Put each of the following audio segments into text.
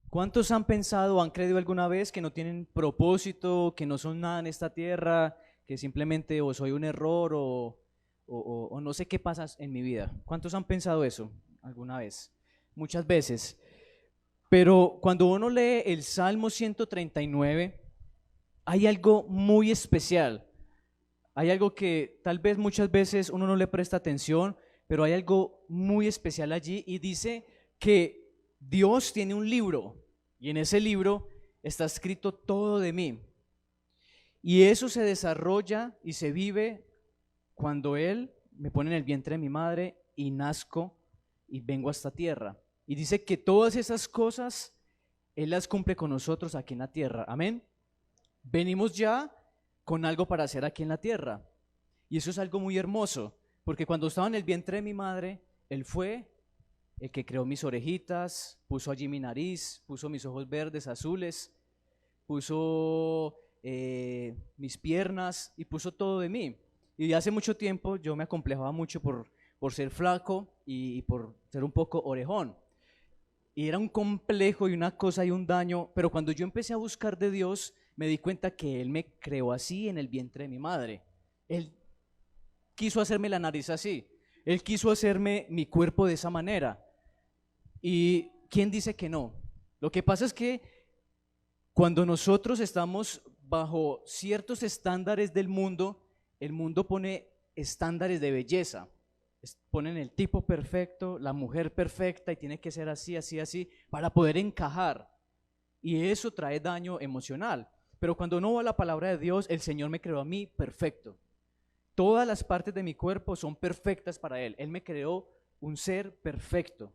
¿Cuántos han pensado o han creído alguna vez que no tienen propósito, que no son nada en esta tierra, que simplemente o soy un error o no sé qué pasa en mi vida? ¿Cuántos han pensado eso alguna vez? Muchas veces. Pero cuando uno lee el Salmo 139, hay algo muy especial. Hay algo que tal vez muchas veces uno no le presta atención, pero hay algo muy especial allí y dice que Dios tiene un libro y en ese libro está escrito todo de mí. Y eso se desarrolla y se vive cuando Él me pone en el vientre de mi madre y nazco y vengo a esta tierra. Y dice que todas esas cosas Él las cumple con nosotros aquí en la tierra. Amén. Venimos ya con algo para hacer aquí en la tierra. Y eso es algo muy hermoso, porque cuando estaba en el vientre de mi madre, Él fue el que creó mis orejitas, puso allí mi nariz, puso mis ojos verdes, azules, puso mis piernas y puso todo de mí. Y hace mucho tiempo yo me acomplejaba mucho por ser flaco y por ser un poco orejón. Y era un complejo y una cosa y un daño, pero cuando yo empecé a buscar de Dios, me di cuenta que Él me creó así en el vientre de mi madre. Él quiso hacerme la nariz así, Él quiso hacerme mi cuerpo de esa manera. ¿Y quién dice que no? Lo que pasa es que cuando nosotros estamos bajo ciertos estándares del mundo, el mundo pone estándares de belleza. Ponen el tipo perfecto, la mujer perfecta y tiene que ser así, así, así, para poder encajar. Y eso trae daño emocional. Pero cuando uno va a la palabra de Dios, el Señor me creó a mí perfecto. Todas las partes de mi cuerpo son perfectas para Él. Él me creó un ser perfecto.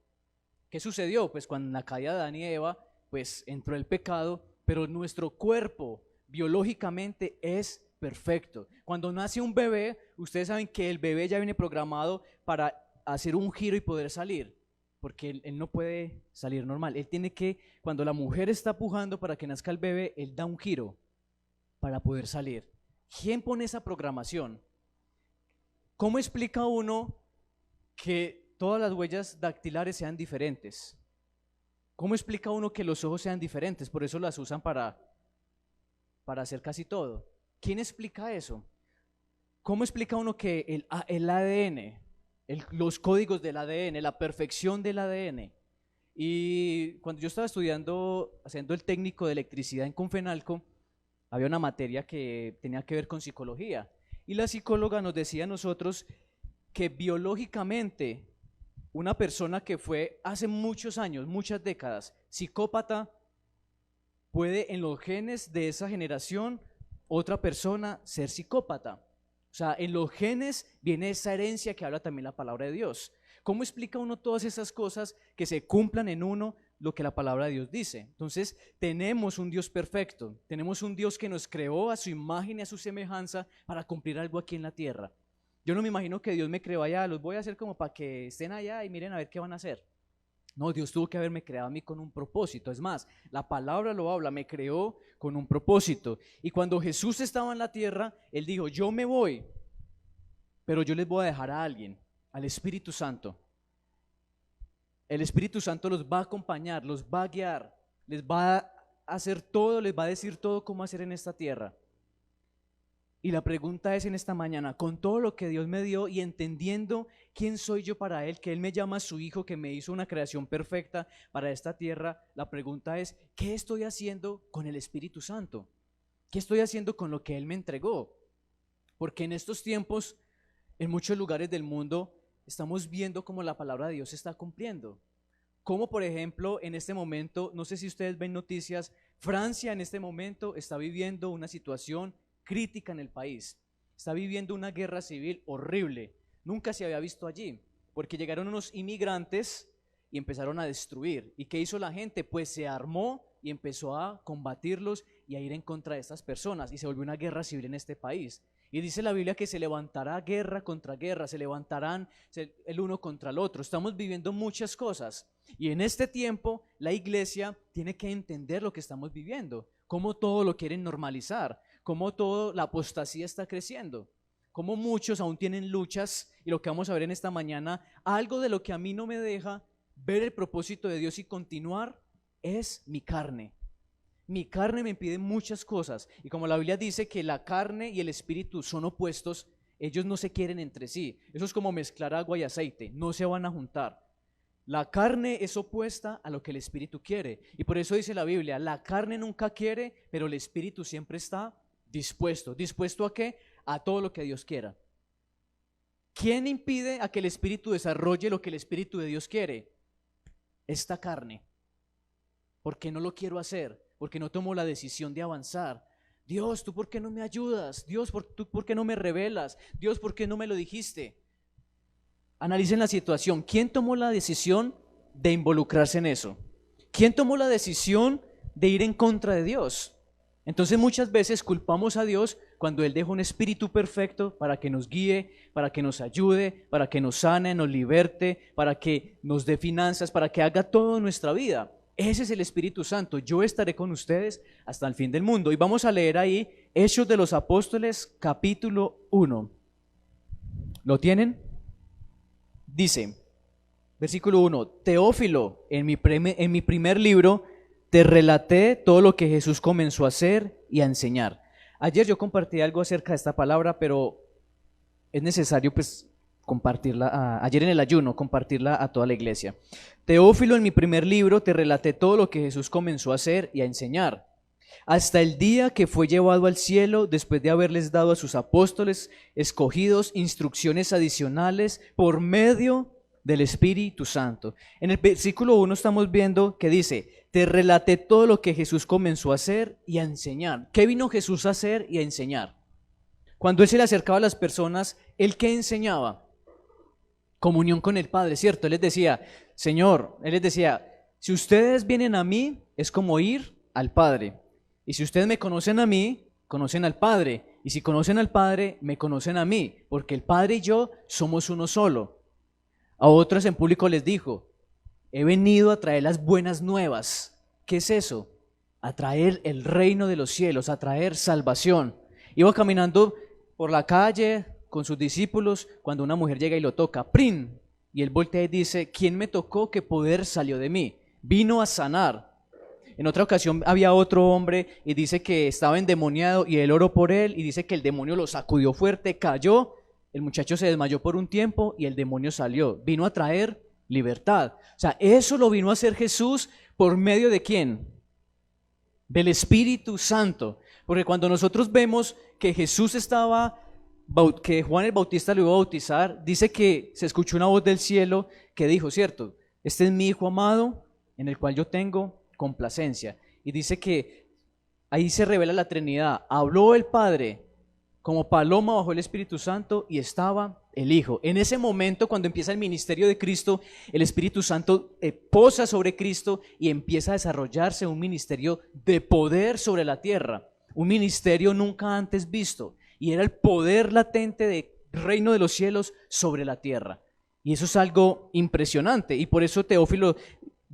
¿Qué sucedió? Pues cuando en la caída de Adán y Eva, pues entró el pecado, pero nuestro cuerpo biológicamente es perfecto. Cuando nace un bebé, ustedes saben que el bebé ya viene programado para hacer un giro y poder salir, porque él no puede salir normal. Él tiene que, cuando la mujer está pujando para que nazca el bebé, él da un giro para poder salir. ¿Quién pone esa programación? ¿Cómo explica uno que todas las huellas dactilares sean diferentes? ¿Cómo explica uno que los ojos sean diferentes? Por eso las usan para hacer casi todo. ¿Quién explica eso? ¿Cómo explica uno que el ADN, los códigos del ADN, la perfección del ADN? Y cuando yo estaba estudiando, haciendo el técnico de electricidad en Confenalco, había una materia que tenía que ver con psicología. Y la psicóloga nos decía a nosotros que biológicamente una persona que fue hace muchos años, muchas décadas, psicópata, puede en los genes de esa generación otra persona ser psicópata. O sea, en los genes viene esa herencia que habla también la palabra de Dios. ¿Cómo explica uno todas esas cosas que se cumplan en uno lo que la palabra de Dios dice? Entonces, tenemos un Dios perfecto, tenemos un Dios que nos creó a su imagen y a su semejanza para cumplir algo aquí en la tierra. Yo no me imagino que Dios me creó allá, los voy a hacer como para que estén allá y miren a ver qué van a hacer. No, Dios tuvo que haberme creado a mí con un propósito. Es más, la palabra lo habla, me creó con un propósito. Y cuando Jesús estaba en la tierra, Él dijo, yo me voy, pero yo les voy a dejar a alguien, al Espíritu Santo. El Espíritu Santo los va a acompañar, los va a guiar, les va a hacer todo, les va a decir todo cómo hacer en esta tierra. Y la pregunta es en esta mañana, con todo lo que Dios me dio y entendiendo quién soy yo para Él, que Él me llama a su Hijo, que me hizo una creación perfecta para esta tierra, la pregunta es, ¿qué estoy haciendo con el Espíritu Santo? ¿Qué estoy haciendo con lo que Él me entregó? Porque en estos tiempos, en muchos lugares del mundo, estamos viendo cómo la palabra de Dios se está cumpliendo. Como por ejemplo, en este momento, no sé si ustedes ven noticias, Francia en este momento está viviendo una situación crítica en el país. Está viviendo una guerra civil horrible. Nunca se había visto allí, porque llegaron unos inmigrantes y empezaron a destruir. ¿Y qué hizo la gente? Pues se armó y empezó a combatirlos y a ir en contra de estas personas. Y se volvió una guerra civil en este país. Y dice la Biblia que se levantará guerra contra guerra, se levantarán el uno contra el otro. Estamos viviendo muchas cosas. Y en este tiempo la iglesia tiene que entender lo que estamos viviendo, cómo todo lo quieren normalizar, cómo toda la apostasía está creciendo, cómo muchos aún tienen luchas y lo que vamos a ver en esta mañana, algo de lo que a mí no me deja ver el propósito de Dios y continuar es mi carne. Mi carne me impide muchas cosas. Y como la Biblia dice que la carne y el espíritu son opuestos, ellos no se quieren entre sí. Eso es como mezclar agua y aceite, no se van a juntar. La carne es opuesta a lo que el espíritu quiere. Y por eso dice la Biblia, la carne nunca quiere, pero el espíritu siempre está dispuesto. ¿Dispuesto a qué? A todo lo que Dios quiera. ¿Quién impide a que el espíritu desarrolle lo que el espíritu de Dios quiere? Esta carne. ¿Por qué no lo quiero hacer? Porque no tomo la decisión de avanzar. Dios, ¿tú por qué no me ayudas? Dios, ¿tú por qué no me revelas? Dios, ¿por qué no me lo dijiste? Analicen la situación. ¿Quién tomó la decisión de involucrarse en eso? ¿Quién tomó la decisión de ir en contra de Dios? Entonces muchas veces culpamos a Dios cuando Él deja un espíritu perfecto para que nos guíe, para que nos ayude, para que nos sane, nos liberte, para que nos dé finanzas, para que haga todo en nuestra vida. Ese es el Espíritu Santo. Yo estaré con ustedes hasta el fin del mundo. Y vamos a leer ahí Hechos de los Apóstoles, capítulo 1. ¿Lo tienen? Dice, versículo 1, Teófilo, en mi primer libro te relaté todo lo que Jesús comenzó a hacer y a enseñar. Ayer yo compartí algo acerca de esta palabra, pero es necesario pues compartirla, ayer en el ayuno, compartirla a toda la iglesia. Teófilo, en mi primer libro te relaté todo lo que Jesús comenzó a hacer y a enseñar, hasta el día que fue llevado al cielo después de haberles dado a sus apóstoles escogidos instrucciones adicionales por medio del Espíritu Santo. En el versículo 1 estamos viendo que dice, te relaté todo lo que Jesús comenzó a hacer y a enseñar. ¿Qué vino Jesús a hacer y a enseñar? Cuando Él se le acercaba a las personas, ¿Él qué enseñaba? Comunión con el Padre, ¿cierto? Él les decía, Señor, Él les decía, si ustedes vienen a mí, es como ir al Padre. Y si ustedes me conocen a mí, conocen al Padre. Y si conocen al Padre, me conocen a mí, porque el Padre y yo somos uno solo. A otros en público les dijo, he venido a traer las buenas nuevas. ¿Qué es eso? A traer el reino de los cielos, a traer salvación. Iba caminando por la calle con sus discípulos cuando una mujer llega y lo toca. ¡Prin! Y él voltea y dice, ¿quién me tocó? ¿Qué poder salió de mí? Vino a sanar. En otra ocasión había otro hombre y dice que estaba endemoniado y él oró por él y dice que el demonio lo sacudió fuerte, cayó, el muchacho se desmayó por un tiempo y el demonio salió. Vino a traer libertad. O sea, eso lo vino a hacer Jesús por medio de ¿quién? Del Espíritu Santo. Porque cuando nosotros vemos que Jesús estaba, que Juan el Bautista lo iba a bautizar, dice que se escuchó una voz del cielo que dijo, cierto, este es mi Hijo amado en el cual yo tengo complacencia. Y dice que ahí se revela la Trinidad. Habló el Padre como paloma bajo el Espíritu Santo y estaba el Hijo. En ese momento, cuando empieza el ministerio de Cristo, el Espíritu Santo posa sobre Cristo y empieza a desarrollarse un ministerio de poder sobre la tierra, un ministerio nunca antes visto, y era el poder latente del reino de los cielos sobre la tierra. Y eso es algo impresionante, y por eso Teófilo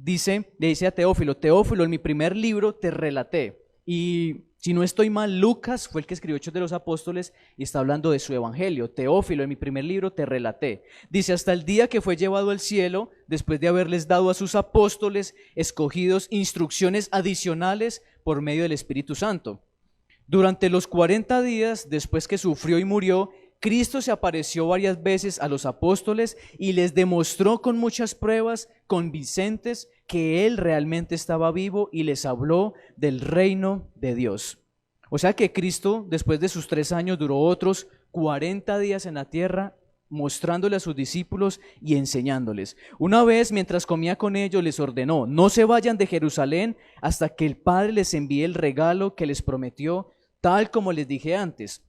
le dice a Teófilo, Teófilo, en mi primer libro te relaté. Y si no estoy mal, Lucas fue el que escribió Hechos de los Apóstoles y está hablando de su evangelio. Teófilo, en mi primer libro te relaté. Dice, hasta el día que fue llevado al cielo, después de haberles dado a sus apóstoles escogidos instrucciones adicionales por medio del Espíritu Santo. Durante los 40 días después que sufrió y murió, Cristo se apareció varias veces a los apóstoles y les demostró con muchas pruebas convincentes que Él realmente estaba vivo y les habló del reino de Dios. O sea que Cristo, después de sus 3 años, duró otros 40 días en la tierra mostrándole a sus discípulos y enseñándoles. Una vez, mientras comía con ellos, les ordenó, no se vayan de Jerusalén hasta que el Padre les envíe el regalo que les prometió, tal como les dije antes.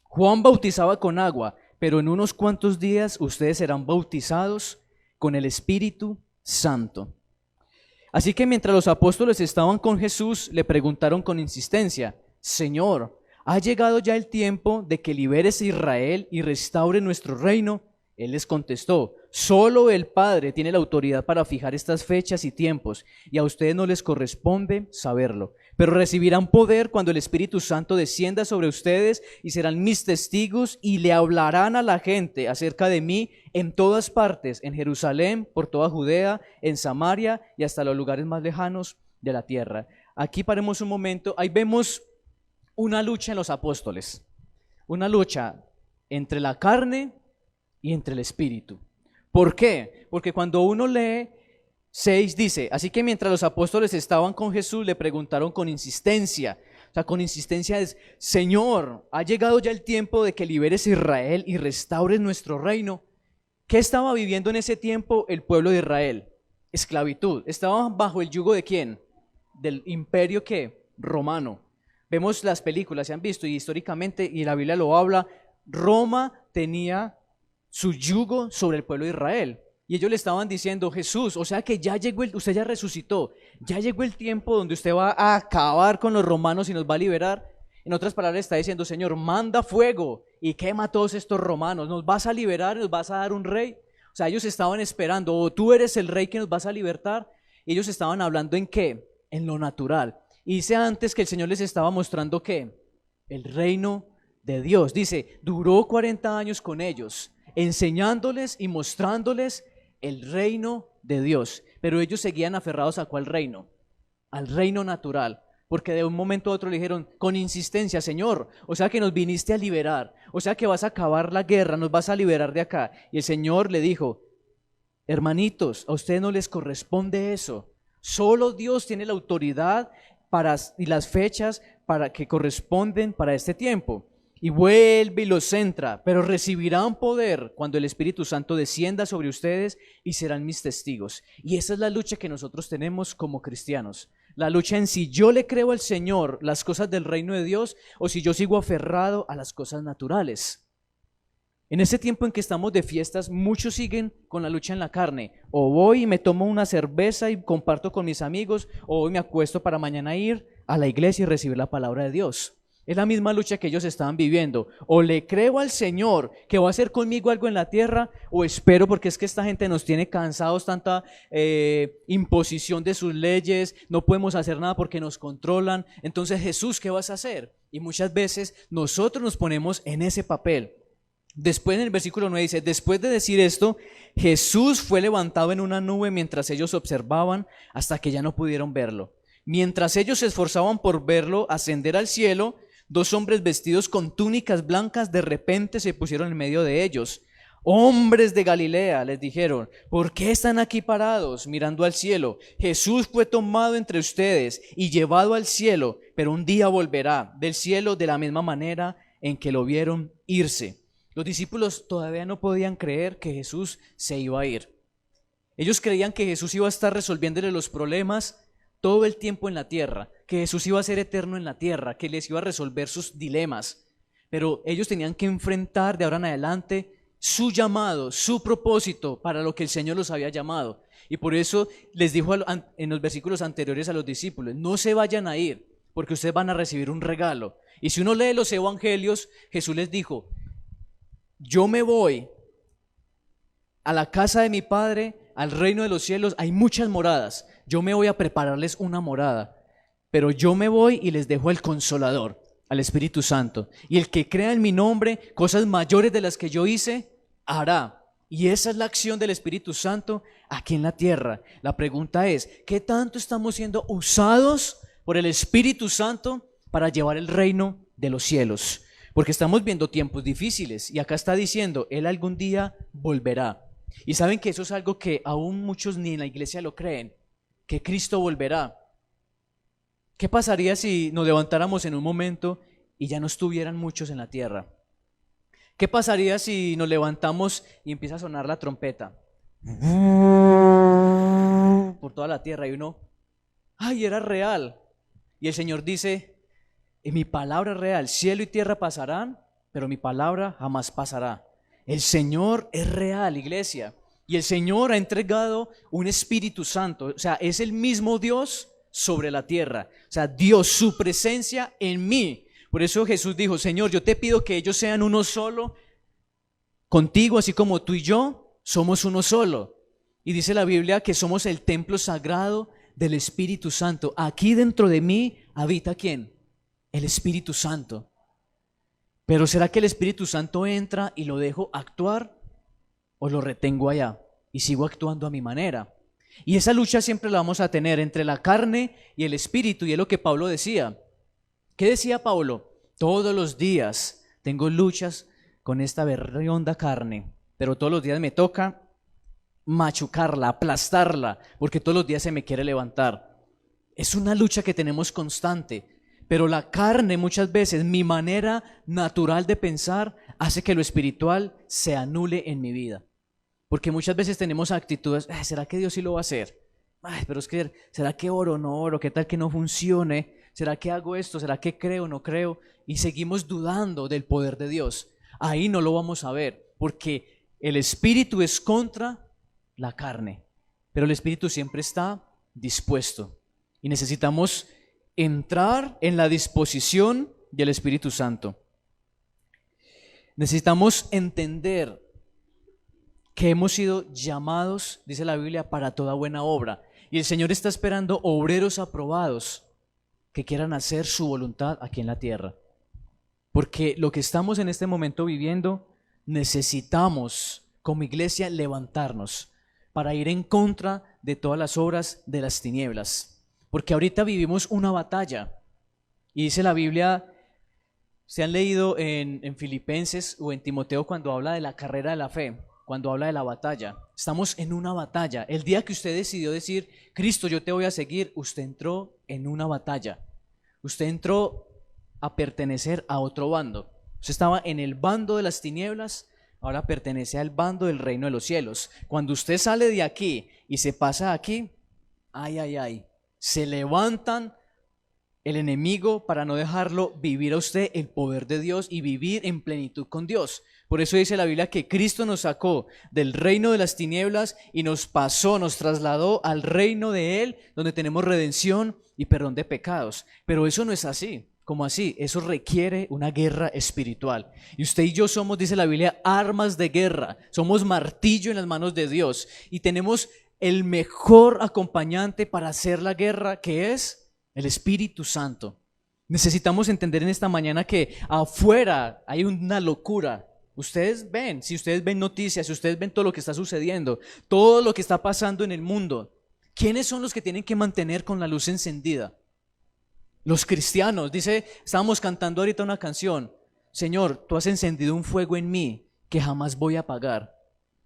Juan bautizaba con agua, pero en unos cuantos días ustedes serán bautizados con el Espíritu Santo. Así que mientras los apóstoles estaban con Jesús, le preguntaron con insistencia, Señor, ¿ha llegado ya el tiempo de que liberes a Israel y restaure nuestro reino? Él les contestó, solo el Padre tiene la autoridad para fijar estas fechas y tiempos, y a ustedes no les corresponde saberlo. Pero recibirán poder cuando el Espíritu Santo descienda sobre ustedes y serán mis testigos y le hablarán a la gente acerca de mí en todas partes, en Jerusalén, por toda Judea, en Samaria y hasta los lugares más lejanos de la tierra. Aquí paremos un momento, ahí vemos una lucha en los apóstoles, una lucha entre la carne y entre el espíritu. ¿Por qué? Porque cuando uno lee 6 dice, así que mientras los apóstoles estaban con Jesús, le preguntaron con insistencia, o sea, con insistencia es, Señor, ha llegado ya el tiempo de que liberes a Israel y restaures nuestro reino. ¿Qué estaba viviendo en ese tiempo el pueblo de Israel? Esclavitud. ¿Estaban bajo el yugo de quién? Del imperio ¿qué? Romano. Vemos las películas, se han visto y históricamente, y la Biblia lo habla, Roma tenía su yugo sobre el pueblo de Israel. Y ellos le estaban diciendo, Jesús, o sea que ya llegó, usted ya resucitó, ya llegó el tiempo donde usted va a acabar con los romanos y nos va a liberar. En otras palabras está diciendo, Señor, manda fuego y quema a todos estos romanos, nos vas a liberar, nos vas a dar un rey. O sea, ellos estaban esperando, o tú eres el rey que nos vas a libertar. Y ellos estaban hablando ¿en qué? En lo natural. Y dice antes que el Señor les estaba mostrando ¿qué? El reino de Dios. Dice, duró 40 años con ellos, enseñándoles y mostrándoles el reino de Dios. Pero ellos seguían aferrados ¿a cuál reino? Al reino natural. Porque de un momento a otro le dijeron con insistencia, Señor, o sea que nos viniste a liberar, o sea que vas a acabar la guerra, nos vas a liberar de acá. Y el Señor le dijo, hermanitos, a ustedes no les corresponde eso. Solo Dios tiene la autoridad y las fechas para que corresponden para este tiempo. Y vuelve y los centra, pero recibirán poder cuando el Espíritu Santo descienda sobre ustedes y serán mis testigos. Y esa es la lucha que nosotros tenemos como cristianos. La lucha en si yo le creo al Señor las cosas del reino de Dios o si yo sigo aferrado a las cosas naturales. En este tiempo en que estamos de fiestas, muchos siguen con la lucha en la carne. O voy y me tomo una cerveza y comparto con mis amigos, o hoy me acuesto para mañana ir a la iglesia y recibir la palabra de Dios. Es la misma lucha que ellos estaban viviendo. O le creo al Señor que va a hacer conmigo algo en la tierra, o espero, porque es que esta gente nos tiene cansados, tanta imposición de sus leyes, no podemos hacer nada porque nos controlan. Entonces, Jesús, ¿qué vas a hacer? Y muchas veces nosotros nos ponemos en ese papel. Después en el versículo 9 dice, después de decir esto, Jesús fue levantado en una nube mientras ellos observaban hasta que ya no pudieron verlo. Mientras ellos se esforzaban por verlo ascender al cielo, 2 hombres vestidos con túnicas blancas de repente se pusieron en medio de ellos. Hombres de Galilea, les dijeron, ¿por qué están aquí parados mirando al cielo? Jesús fue tomado entre ustedes y llevado al cielo, pero un día volverá del cielo de la misma manera en que lo vieron irse. Los discípulos todavía no podían creer que Jesús se iba a ir. Ellos creían que Jesús iba a estar resolviéndole los problemas todo el tiempo en la tierra, que Jesús iba a ser eterno en la tierra, que les iba a resolver sus dilemas. Pero ellos tenían que enfrentar de ahora en adelante su llamado, su propósito para lo que el Señor los había llamado. Y por eso les dijo en los versículos anteriores a los discípulos, no se vayan a ir, porque ustedes van a recibir un regalo. Y si uno lee los evangelios, Jesús les dijo, yo me voy a la casa de mi Padre, al reino de los cielos, hay muchas moradas. Yo me voy a prepararles una morada, pero yo me voy y les dejo el Consolador, al Espíritu Santo. Y el que crea en mi nombre, cosas mayores de las que yo hice, hará. Y esa es la acción del Espíritu Santo aquí en la tierra. La pregunta es, ¿qué tanto estamos siendo usados por el Espíritu Santo para llevar el reino de los cielos? Porque estamos viendo tiempos difíciles y acá está diciendo, Él algún día volverá. Y saben que eso es algo que aún muchos ni en la iglesia lo creen, que Cristo volverá. ¿Qué pasaría si nos levantáramos en un momento y ya no estuvieran muchos en la tierra? ¿Qué pasaría si nos levantamos y empieza a sonar la trompeta por toda la tierra y uno, ¡ay, era real! Y el Señor dice, en mi palabra es real, cielo y tierra pasarán, pero mi palabra jamás pasará. El Señor es real, iglesia, y el Señor ha entregado un Espíritu Santo, o sea, es el mismo Dios sobre la tierra, o sea, Dios, su presencia en mí. Por eso Jesús dijo, Señor, yo te pido que ellos sean uno solo contigo, así como tú y yo somos uno solo. Y dice la Biblia que somos el templo sagrado del Espíritu Santo. Aquí dentro de mí habita ¿quién? El Espíritu Santo. Pero ¿será que el Espíritu Santo entra y lo dejo actuar o lo retengo allá y sigo actuando a mi manera? Y esa lucha siempre la vamos a tener entre la carne y el espíritu, y es lo que Pablo decía. ¿Qué decía Pablo? Todos los días tengo luchas con esta berrionda carne, pero todos los días me toca machucarla, aplastarla, porque todos los días se me quiere levantar. Es una lucha que tenemos constante, pero la carne muchas veces, mi manera natural de pensar, hace que lo espiritual se anule en mi vida. Porque muchas veces tenemos actitudes, ¿será que Dios sí lo va a hacer? Pero es que, ¿será que oro o no oro? ¿Qué tal que no funcione? ¿Será que hago esto? ¿Será que creo o no creo? Y seguimos dudando del poder de Dios. Ahí no lo vamos a ver, porque el espíritu es contra la carne, pero el espíritu siempre está dispuesto. Y necesitamos entrar en la disposición del Espíritu Santo. Necesitamos entender que hemos sido llamados, dice la Biblia, para toda buena obra. Y el Señor está esperando obreros aprobados que quieran hacer su voluntad aquí en la tierra. Porque lo que estamos en este momento viviendo, necesitamos como iglesia levantarnos para ir en contra de todas las obras de las tinieblas. Porque ahorita vivimos una batalla. Y dice la Biblia, se han leído en Filipenses o en Timoteo cuando habla de la carrera de la fe, cuando habla de la batalla. Estamos en una batalla. El día que usted decidió decir, Cristo, yo te voy a seguir, usted entró en una batalla. Usted entró a pertenecer a otro bando. Usted estaba en el bando de las tinieblas, ahora pertenece al bando del reino de los cielos. Cuando usted sale de aquí y se pasa aquí, se levantan el enemigo para no dejarlo vivir a usted el poder de Dios y vivir en plenitud con Dios. Por eso dice la Biblia que Cristo nos sacó del reino de las tinieblas y nos trasladó al reino de Él, donde tenemos redención y perdón de pecados. Pero eso no es así. ¿Cómo así? Eso requiere una guerra espiritual. Y usted y yo somos, dice la Biblia, armas de guerra. Somos martillo en las manos de Dios. Y tenemos el mejor acompañante para hacer la guerra, que es el Espíritu Santo. Necesitamos entender en esta mañana que afuera hay una locura. Ustedes ven, si ustedes ven noticias, si ustedes ven todo lo que está sucediendo, todo lo que está pasando en el mundo, ¿quiénes son los que tienen que mantener con la luz encendida? Los cristianos. Dice, estábamos cantando ahorita una canción, Señor, tú has encendido un fuego en mí que jamás voy a apagar.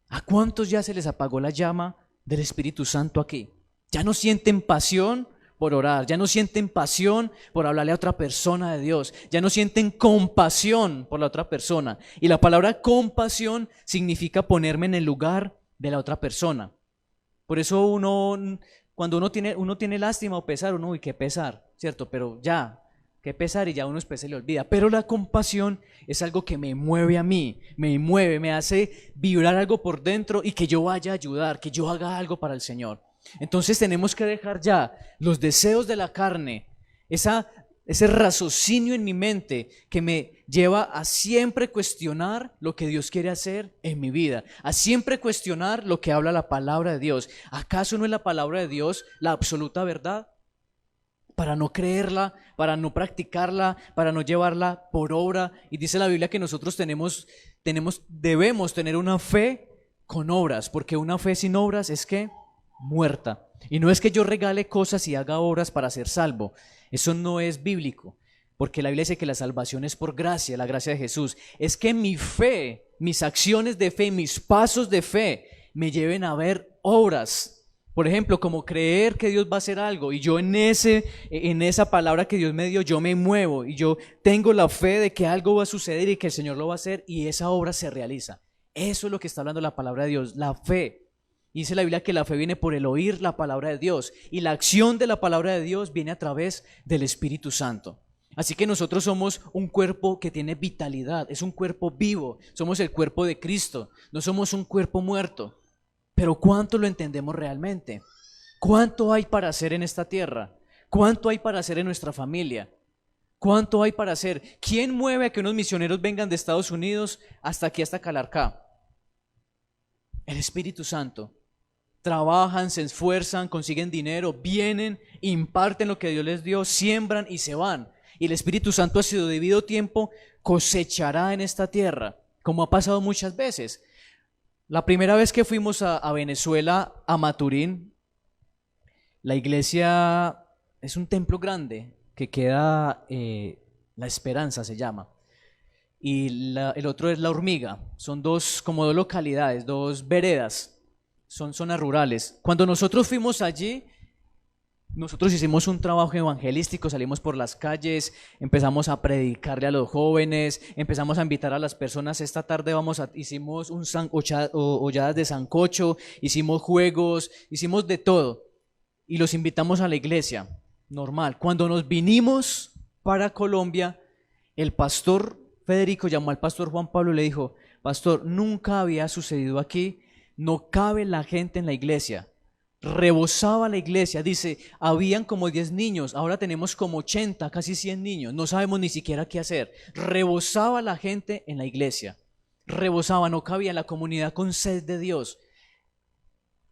¿A cuántos ya se les apagó la llama del Espíritu Santo aquí? Ya no sienten pasión por orar, ya no sienten pasión por hablarle a otra persona de Dios, ya no sienten compasión por la otra persona. Y la palabra compasión significa ponerme en el lugar de la otra persona. Por eso cuando uno tiene lástima o pesar, uy, qué pesar, ¿cierto? Pero ya, qué pesar, y ya uno después se le olvida. Pero la compasión es algo que me mueve a mí, me hace vibrar algo por dentro y que yo vaya a ayudar, que yo haga algo para el Señor. Entonces tenemos que dejar ya los deseos de la carne, ese raciocinio en mi mente que me lleva a siempre cuestionar lo que Dios quiere hacer en mi vida, a siempre cuestionar lo que habla la palabra de Dios. ¿Acaso no es la palabra de Dios la absoluta verdad? Para no creerla, para no practicarla, para no llevarla por obra. Y dice la Biblia que nosotros debemos tener una fe con obras, porque una fe sin obras es que muerta. Y no es que yo regale cosas y haga obras para ser salvo. Eso no es bíblico, porque la Biblia dice que la salvación es por gracia, la gracia de Jesús. Es que mi fe, mis acciones de fe, mis pasos de fe me lleven a ver obras. Por ejemplo, como creer que Dios va a hacer algo y yo en esa palabra que Dios me dio, yo me muevo y yo tengo la fe de que algo va a suceder y que el Señor lo va a hacer y esa obra se realiza. Eso es lo que está hablando la palabra de Dios, la fe. Y dice la Biblia que la fe viene por el oír la palabra de Dios y la acción de la palabra de Dios viene a través del Espíritu Santo. Así que nosotros somos un cuerpo que tiene vitalidad, es un cuerpo vivo, somos el cuerpo de Cristo, no somos un cuerpo muerto. Pero ¿cuánto lo entendemos realmente? ¿Cuánto hay para hacer en esta tierra? ¿Cuánto hay para hacer en nuestra familia? ¿Cuánto hay para hacer? ¿Quién mueve a que unos misioneros vengan de Estados Unidos hasta aquí, hasta Calarcá? El Espíritu Santo. Trabajan, se esfuerzan, consiguen dinero, vienen, imparten lo que Dios les dio, siembran y se van. Y el Espíritu Santo a su debido tiempo cosechará en esta tierra, como ha pasado muchas veces. La primera vez que fuimos a Venezuela, a Maturín, La iglesia es un templo grande que queda, La Esperanza se llama, y el otro es La Hormiga. Son como dos localidades, dos veredas, son zonas rurales. Cuando nosotros fuimos allí, nosotros hicimos un trabajo evangelístico, salimos por las calles, empezamos a predicarle a los jóvenes, empezamos a invitar a las personas. Esta tarde hicimos holladas de sancocho, hicimos juegos, hicimos de todo y los invitamos a la iglesia, normal. Cuando nos vinimos para Colombia, el pastor Federico llamó al pastor Juan Pablo y le dijo: pastor, nunca había sucedido aquí, no cabe la gente en la iglesia. Rebosaba la iglesia, dice, habían como 10 niños, ahora tenemos como 80, casi 100 niños, no sabemos ni siquiera qué hacer. Rebosaba la gente en la iglesia, rebosaba, no cabía la comunidad con sed de Dios.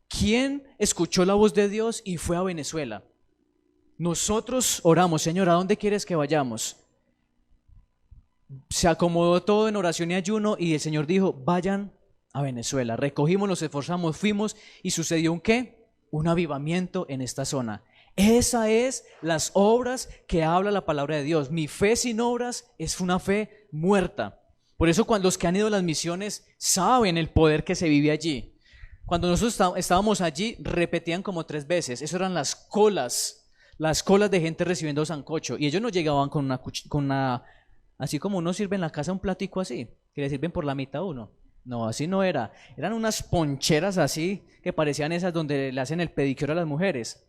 ¿Quién escuchó la voz de Dios y fue a Venezuela? Nosotros oramos: Señor, ¿a dónde quieres que vayamos? Se acomodó todo en oración y ayuno y el Señor dijo: vayan a Venezuela. Recogimos, nos esforzamos, fuimos y sucedió ¿un qué? Un avivamiento en esta zona. Esas es las obras que habla la palabra de Dios. Mi fe sin obras es una fe muerta. Por eso cuando los que han ido a las misiones saben el poder que se vive allí. Cuando nosotros estábamos allí, repetían como 3 veces. Eso eran las colas de gente recibiendo sancocho. Y ellos no llegaban con una así como uno sirve en la casa un platico así, que le sirven por la mitad a uno. No, así no era. Eran unas poncheras así, que parecían esas donde le hacen el pedicure a las mujeres.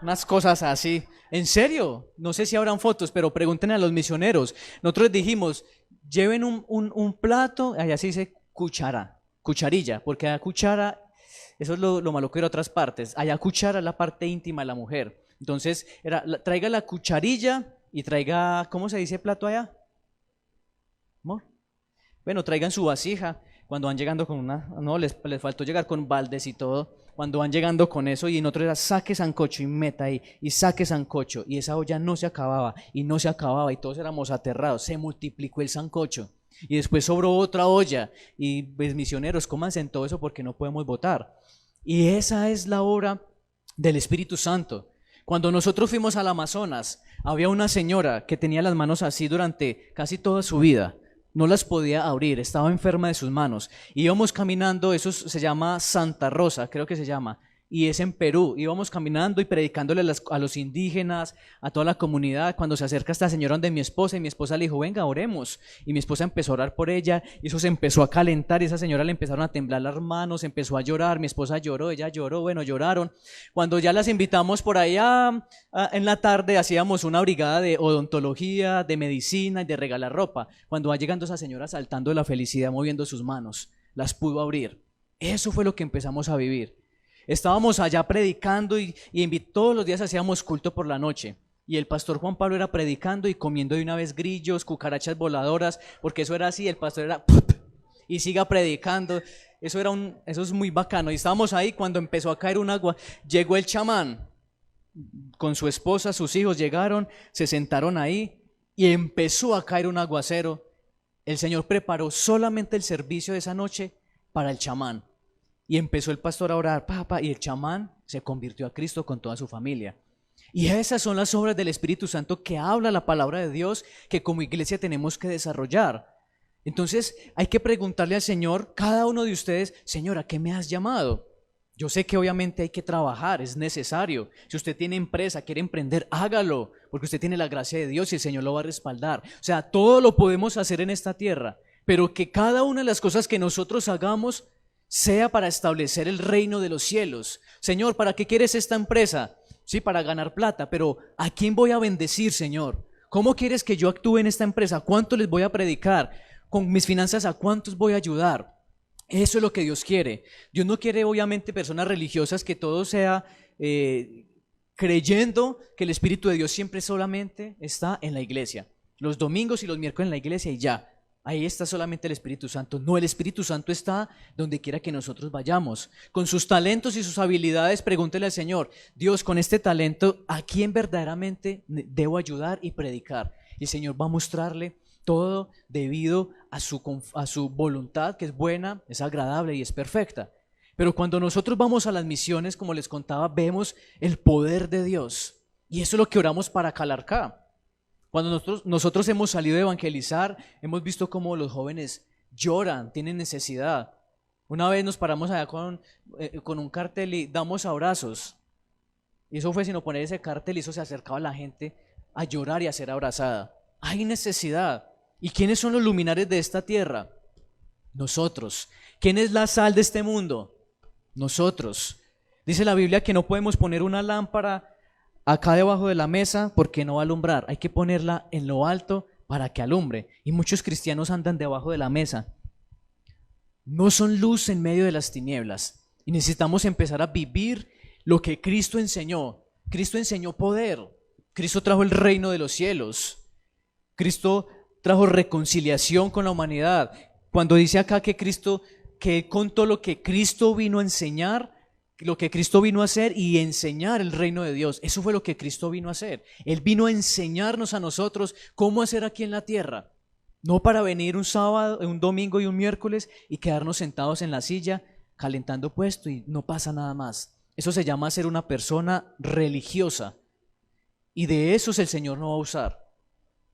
Unas cosas así. En serio, no sé si habrán fotos, pero pregunten a los misioneros. Nosotros dijimos: lleven un plato, allá se dice cucharilla, porque a cuchara, eso es lo malo que era otras partes. Allá cuchara es la parte íntima de la mujer. Entonces, traiga la cucharilla y traiga, ¿cómo se dice plato allá? ¿Amor? Bueno, traigan su vasija. Cuando van llegando con les faltó llegar con baldes y todo. Cuando van llegando con eso, y en otro era saque sancocho y meta ahí, y saque sancocho, y esa olla no se acababa, y no se acababa, y todos éramos aterrados. Se multiplicó el sancocho, y después sobró otra olla, y pues misioneros, cómanse en todo eso porque no podemos votar. Y esa es la obra del Espíritu Santo. Cuando nosotros fuimos al Amazonas, había una señora que tenía las manos así durante casi toda su vida. No las podía abrir, estaba enferma de sus manos. Íbamos caminando, eso se llama Santa Rosa, creo que se llama, y es en Perú. Íbamos caminando y predicándole a los indígenas, a toda la comunidad. Cuando se acerca esta señora donde mi esposa, y mi esposa le dijo: venga, oremos. Y mi esposa empezó a orar por ella, y eso se empezó a calentar, y a esa señora le empezaron a temblar las manos, empezó a llorar, mi esposa lloró, ella lloró, bueno, lloraron. Cuando ya las invitamos por allá, en la tarde hacíamos una brigada de odontología, de medicina y de regalar ropa. Cuando va llegando esa señora saltando de la felicidad, moviendo sus manos, las pudo abrir. Eso fue lo que empezamos a vivir. Estábamos allá predicando y todos los días hacíamos culto por la noche. Y el pastor Juan Pablo era predicando y comiendo de una vez grillos, cucarachas voladoras, porque eso era así, el pastor era y siga predicando. Eso es muy bacano. Y estábamos ahí cuando empezó a caer un agua. Llegó el chamán con su esposa, sus hijos llegaron, se sentaron ahí y empezó a caer un aguacero. El Señor preparó solamente el servicio de esa noche para el chamán. Y empezó el pastor a orar, y el chamán se convirtió a Cristo con toda su familia. Y esas son las obras del Espíritu Santo que habla la palabra de Dios, que como iglesia tenemos que desarrollar. Entonces hay que preguntarle al Señor, cada uno de ustedes: Señor, ¿a qué me has llamado? Yo sé que obviamente hay que trabajar, es necesario. Si usted tiene empresa, quiere emprender, hágalo, porque usted tiene la gracia de Dios y el Señor lo va a respaldar. O sea, todo lo podemos hacer en esta tierra, pero que cada una de las cosas que nosotros hagamos sea para establecer el reino de los cielos. Señor, ¿para qué quieres esta empresa? Sí, para ganar plata, pero ¿a quién voy a bendecir, Señor? ¿Cómo quieres que yo actúe en esta empresa? ¿Cuánto les voy a predicar? Con mis finanzas, ¿a cuántos voy a ayudar? Eso es lo que Dios quiere. Dios no quiere obviamente personas religiosas, que todo sea creyendo que el Espíritu de Dios siempre solamente está en la iglesia. Los domingos y los miércoles en la iglesia y ya. Ahí está solamente el Espíritu Santo. No, el Espíritu Santo está donde quiera que nosotros vayamos. Con sus talentos y sus habilidades, pregúntele al Señor: Dios, con este talento, ¿a quién verdaderamente debo ayudar y predicar? Y el Señor va a mostrarle todo debido a su voluntad, que es buena, es agradable y es perfecta. Pero cuando nosotros vamos a las misiones, como les contaba, vemos el poder de Dios. Y eso es lo que oramos para Calarcá. Cuando nosotros hemos salido a evangelizar, hemos visto cómo los jóvenes lloran, tienen necesidad. Una vez nos paramos allá con un cartel y damos abrazos. Y eso fue sino poner ese cartel y eso se acercaba a la gente a llorar y a ser abrazada. Hay necesidad. ¿Y quiénes son los luminares de esta tierra? Nosotros. ¿Quién es la sal de este mundo? Nosotros. Dice la Biblia que no podemos poner una lámpara acá debajo de la mesa porque no va a alumbrar. Hay que ponerla en lo alto para que alumbre. Y muchos cristianos andan debajo de la mesa. No son luz en medio de las tinieblas. Y necesitamos empezar a vivir lo que Cristo enseñó. Cristo enseñó poder. Cristo trajo el reino de los cielos. Cristo trajo reconciliación con la humanidad. Cuando dice acá que que contó lo que Cristo vino a enseñar, lo que Cristo vino a hacer y enseñar el reino de Dios. Eso fue lo que Cristo vino a hacer. Él vino a enseñarnos a nosotros cómo hacer aquí en la tierra. No para venir un sábado, un domingo y un miércoles y quedarnos sentados en la silla calentando puesto y no pasa nada más. Eso se llama ser una persona religiosa. Y de esos el Señor no va a usar.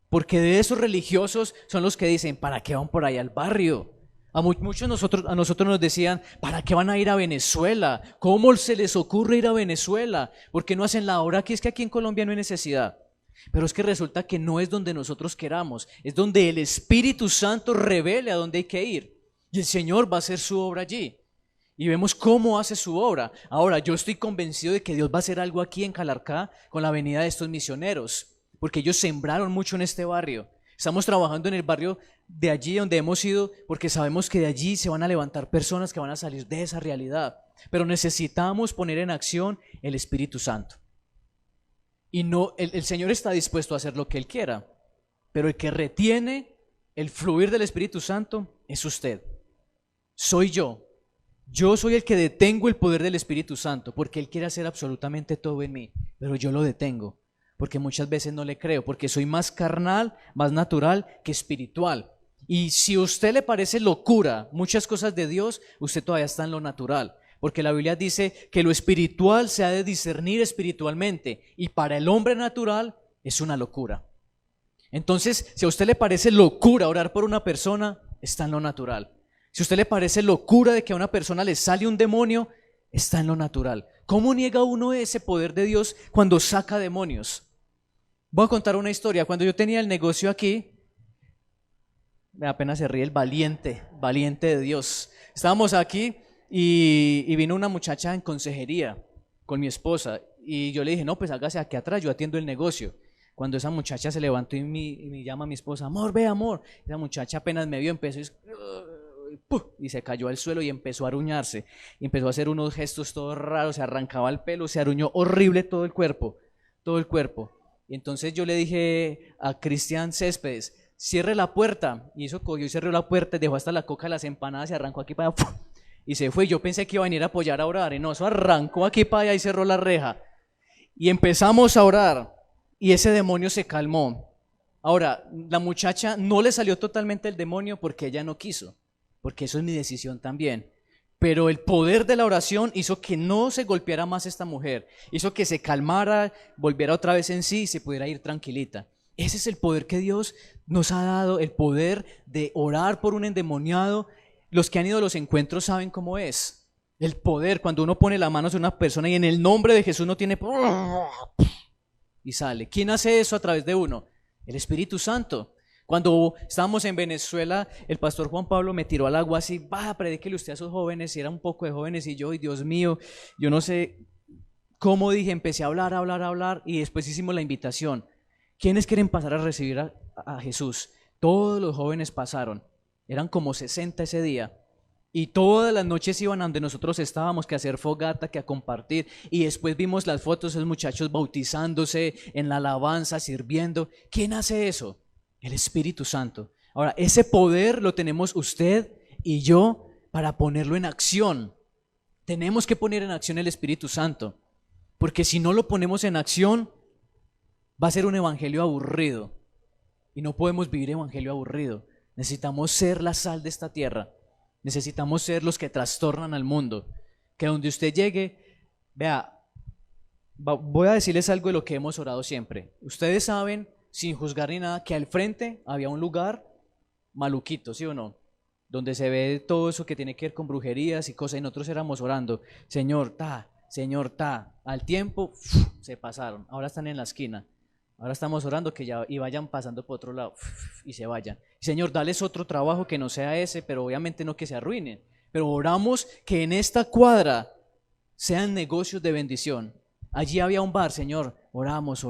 Porque de esos religiosos son los que dicen, ¿para qué van por ahí al barrio? A nosotros nos decían, ¿para qué van a ir a Venezuela? ¿Cómo se les ocurre ir a Venezuela? ¿Por qué no hacen la obra aquí? Es que aquí en Colombia no hay necesidad. Pero es que resulta que no es donde nosotros queramos, es donde el Espíritu Santo revele a dónde hay que ir. Y el Señor va a hacer su obra allí. Y vemos cómo hace su obra. Ahora, yo estoy convencido de que Dios va a hacer algo aquí en Calarcá con la venida de estos misioneros, porque ellos sembraron mucho en este barrio. Estamos trabajando en el barrio de allí donde hemos ido, porque sabemos que de allí se van a levantar personas que van a salir de esa realidad. Pero necesitamos poner en acción el Espíritu Santo. Y no, el Señor está dispuesto a hacer lo que Él quiera, pero el que retiene el fluir del Espíritu Santo es usted. Soy yo. Yo soy el que detengo el poder del Espíritu Santo, porque Él quiere hacer absolutamente todo en mí, pero yo lo detengo, porque muchas veces no le creo, porque soy más carnal, más natural que espiritual. Y si a usted le parece locura muchas cosas de Dios, usted todavía está en lo natural. Porque la Biblia dice que lo espiritual se ha de discernir espiritualmente y para el hombre natural es una locura. Entonces, si a usted le parece locura orar por una persona, está en lo natural. Si a usted le parece locura de que a una persona le sale un demonio, está en lo natural. ¿Cómo niega uno ese poder de Dios cuando saca demonios? Voy a contar una historia. Cuando yo tenía el negocio aquí, apenas se ríe el valiente de Dios. Estábamos aquí y vino una muchacha en consejería con mi esposa y yo le dije, no, pues hágase aquí atrás, yo atiendo el negocio. Cuando esa muchacha se levantó y me llama a mi esposa, amor, ve amor. Esa muchacha apenas me vio, empezó y se cayó al suelo y empezó a aruñarse. Y empezó a hacer unos gestos todos raros, se arrancaba el pelo, se aruñó horrible todo el cuerpo. Y entonces yo le dije a Cristian Céspedes, cierre la puerta. Y eso cogió y cerró la puerta, dejó hasta la coca de las empanadas y arrancó aquí para allá. Y se fue. Yo pensé que iba a venir a apoyar a orar. Y no, eso arrancó aquí para allá y cerró la reja. Y empezamos a orar. Y ese demonio se calmó. Ahora, la muchacha no le salió totalmente el demonio porque ella no quiso. Porque eso es mi decisión también. Pero el poder de la oración hizo que no se golpeara más esta mujer. Hizo que se calmara, volviera otra vez en sí y se pudiera ir tranquilita. Ese es el poder que Dios nos ha dado, el poder de orar por un endemoniado. Los que han ido a los encuentros saben cómo es. El poder, cuando uno pone la mano sobre una persona y en el nombre de Jesús no tiene... y sale. ¿Quién hace eso a través de uno? El Espíritu Santo. Cuando estábamos en Venezuela, el pastor Juan Pablo me tiró al agua así, predíquele usted a esos jóvenes, y era un poco de jóvenes, y yo, y Dios mío, yo no sé cómo dije, empecé a hablar, y después hicimos la invitación. ¿Quiénes quieren pasar a recibir a Jesús? Todos los jóvenes pasaron, eran como 60 ese día, y todas las noches iban a donde nosotros estábamos, que a hacer fogata, que a compartir, y después vimos las fotos de los muchachos bautizándose, en la alabanza, sirviendo. ¿Quién hace eso? El Espíritu Santo. Ahora, ese poder lo tenemos usted y yo para ponerlo en acción. Tenemos que poner en acción el Espíritu Santo, porque si no lo ponemos en acción, va a ser un evangelio aburrido. Y no podemos vivir evangelio aburrido. Necesitamos ser la sal de esta tierra. Necesitamos ser los que trastornan al mundo. Que donde usted llegue, vea, voy a decirles algo de lo que hemos orado siempre. Ustedes saben, sin juzgar ni nada, que al frente había un lugar maluquito, ¿sí o no? Donde se ve todo eso que tiene que ver con brujerías y cosas, y nosotros éramos orando, Señor, al tiempo se pasaron, ahora están en la esquina, ahora estamos orando que ya y vayan pasando por otro lado y se vayan. Señor, dales otro trabajo que no sea ese, pero obviamente no que se arruinen, pero oramos que en esta cuadra sean negocios de bendición. Allí había un bar, Señor, oramos,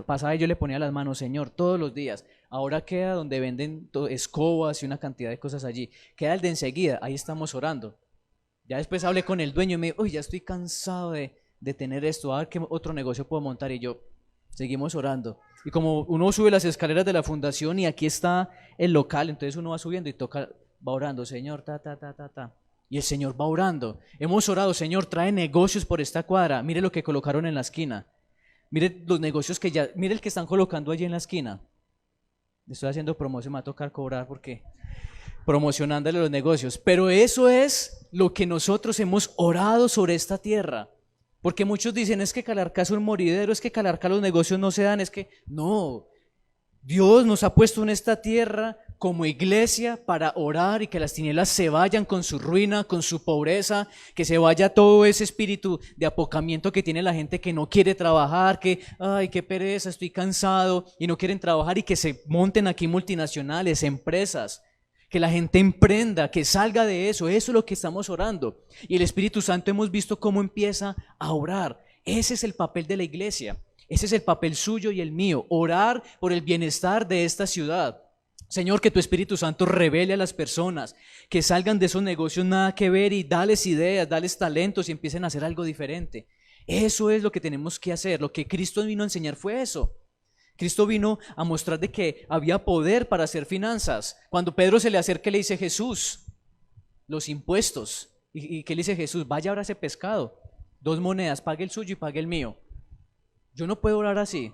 pasaba y yo le ponía las manos, Señor, todos los días. Ahora queda donde venden escobas y una cantidad de cosas allí. Queda el de enseguida, ahí estamos orando. Ya después hablé con el dueño y me dijo, uy, ya estoy cansado de tener esto, a ver qué otro negocio puedo montar. Y yo, seguimos orando. Y como uno sube las escaleras de la fundación y aquí está el local, entonces uno va subiendo y va orando, Señor, Y el Señor va orando. Hemos orado, Señor, trae negocios por esta cuadra. Mire lo que colocaron en la esquina. Mire los negocios mire el que están colocando allí en la esquina. Estoy haciendo promoción, me va a tocar cobrar porque promocionándole los negocios. Pero eso es lo que nosotros hemos orado sobre esta tierra. Porque muchos dicen, es que Calarcá es un moridero, es que Calarcá los negocios no se dan, es que no. Dios nos ha puesto en esta tierra como iglesia para orar y que las tinieblas se vayan con su ruina, con su pobreza, que se vaya todo ese espíritu de apocamiento que tiene la gente que no quiere trabajar, que, ay, qué pereza, estoy cansado y no quieren trabajar y que se monten aquí multinacionales, empresas, que la gente emprenda, que salga de eso es lo que estamos orando. Y el Espíritu Santo hemos visto cómo empieza a orar. Ese es el papel de la iglesia. Ese es el papel suyo y el mío, orar por el bienestar de esta ciudad. Señor, que tu Espíritu Santo revele a las personas, que salgan de esos negocios nada que ver y dales ideas, dales talentos y empiecen a hacer algo diferente. Eso es lo que tenemos que hacer. Lo que Cristo vino a enseñar fue eso. Cristo vino a mostrar de que había poder para hacer finanzas. Cuando Pedro se le acerca, le dice, Jesús, los impuestos. ¿Y qué le dice Jesús? Vaya ahora ese pescado, 2 monedas, pague el suyo y pague el mío. Yo no puedo orar así.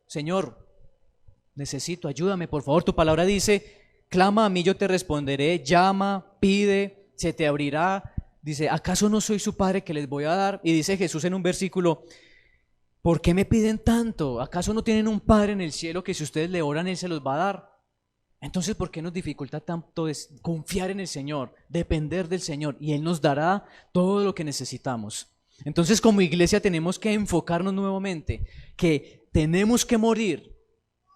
Señor, necesito, ayúdame, por favor. Tu palabra dice, clama a mí, yo te responderé, llama, pide, se te abrirá. Dice, ¿acaso no soy su padre que les voy a dar? Y dice Jesús en un versículo, ¿por qué me piden tanto? ¿Acaso no tienen un Padre en el cielo que si ustedes le oran, Él se los va a dar? Entonces, ¿por qué nos dificulta tanto confiar en el Señor, depender del Señor? Y Él nos dará todo lo que necesitamos. Entonces, como iglesia tenemos que enfocarnos nuevamente, que tenemos que morir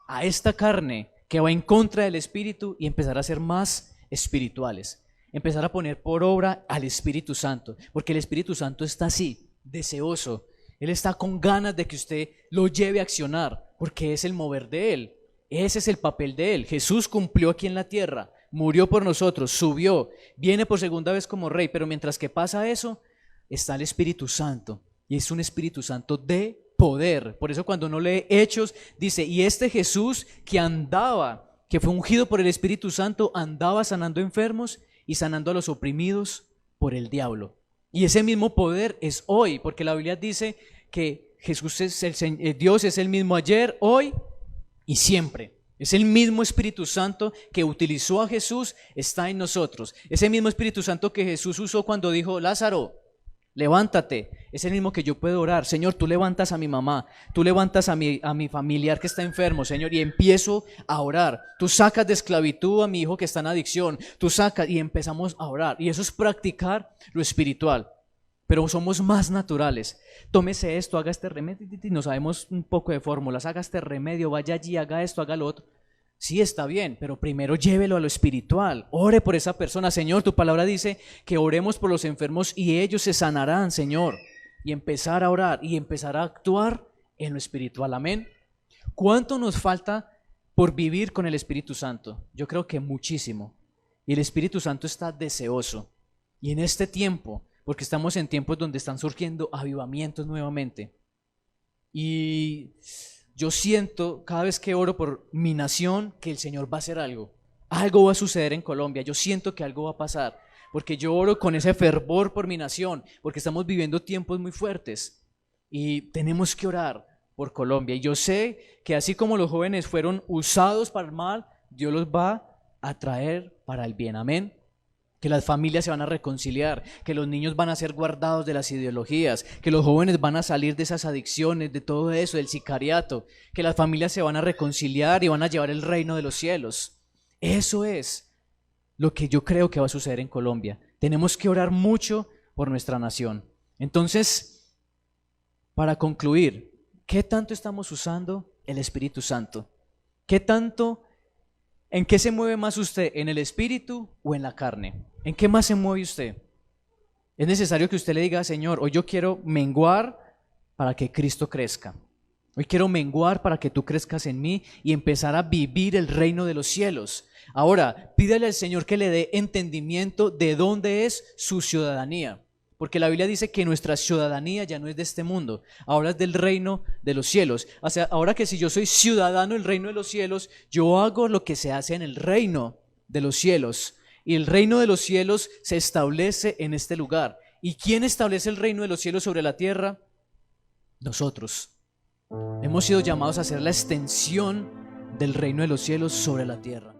a esta carne que va en contra del Espíritu y empezar a ser más espirituales. Empezar a poner por obra al Espíritu Santo, porque el Espíritu Santo está así, deseoso. Él está con ganas de que usted lo lleve a accionar, porque es el mover de Él. Ese es el papel de Él. Jesús cumplió aquí en la tierra, murió por nosotros, subió, viene por segunda vez como Rey, pero mientras que pasa eso, está el Espíritu Santo, y es un Espíritu Santo de poder. Por eso cuando uno lee Hechos, dice, y este Jesús que andaba, que fue ungido por el Espíritu Santo, andaba sanando enfermos y sanando a los oprimidos por el diablo. Y ese mismo poder es hoy, porque la Biblia dice que Jesús es Dios es el mismo ayer, hoy y siempre. Es el mismo Espíritu Santo que utilizó a Jesús, está en nosotros. Ese mismo Espíritu Santo que Jesús usó cuando dijo, Lázaro, levántate. Es el mismo que yo puedo orar. Señor, tú levantas a mi mamá, tú levantas a mi familiar que está enfermo, Señor, y empiezo a orar. Tú sacas de esclavitud a mi hijo que está en adicción, tú sacas y empezamos a orar. Y eso es practicar lo espiritual. Pero somos más naturales. Tómese esto, haga este remedio, no sabemos un poco de fórmulas, haga este remedio, vaya allí, haga esto, haga lo otro. Sí, está bien, pero primero llévelo a lo espiritual. Ore por esa persona. Señor, tu palabra dice que oremos por los enfermos y ellos se sanarán, Señor. Y empezar a orar y empezar a actuar en lo espiritual. Amén. ¿Cuánto nos falta por vivir con el Espíritu Santo? Yo creo que muchísimo. Y el Espíritu Santo está deseoso. Y en este tiempo, porque estamos en tiempos donde están surgiendo avivamientos nuevamente. Y yo siento cada vez que oro por mi nación que el Señor va a hacer algo. Algo va a suceder en Colombia. Yo siento que algo va a pasar. Porque yo oro con ese fervor por mi nación. Porque estamos viviendo tiempos muy fuertes. Y tenemos que orar por Colombia. Y yo sé que así como los jóvenes fueron usados para el mal, Dios los va a traer para el bien. Amén. que las familias se van a reconciliar, que los niños van a ser guardados de las ideologías, que los jóvenes van a salir de esas adicciones, de todo eso, del sicariato, que las familias se van a reconciliar y van a llevar el reino de los cielos. Eso es lo que yo creo que va a suceder en Colombia. Tenemos que orar mucho por nuestra nación. Entonces, para concluir, ¿qué tanto estamos usando el Espíritu Santo? ¿Qué tanto, en qué se mueve más usted, en el Espíritu o en la carne? ¿En qué más se mueve usted? Es necesario que usted le diga, Señor, hoy yo quiero menguar para que Cristo crezca. Hoy quiero menguar para que tú crezcas en mí y empezar a vivir el reino de los cielos. Ahora, pídale al Señor que le dé entendimiento de dónde es su ciudadanía. Porque la Biblia dice que nuestra ciudadanía ya no es de este mundo, ahora es del reino de los cielos. O sea, ahora que si yo soy ciudadano del reino de los cielos, yo hago lo que se hace en el reino de los cielos. Y el reino de los cielos se establece en este lugar. ¿Y quién establece el reino de los cielos sobre la tierra? Nosotros. Hemos sido llamados a ser la extensión del reino de los cielos sobre la tierra.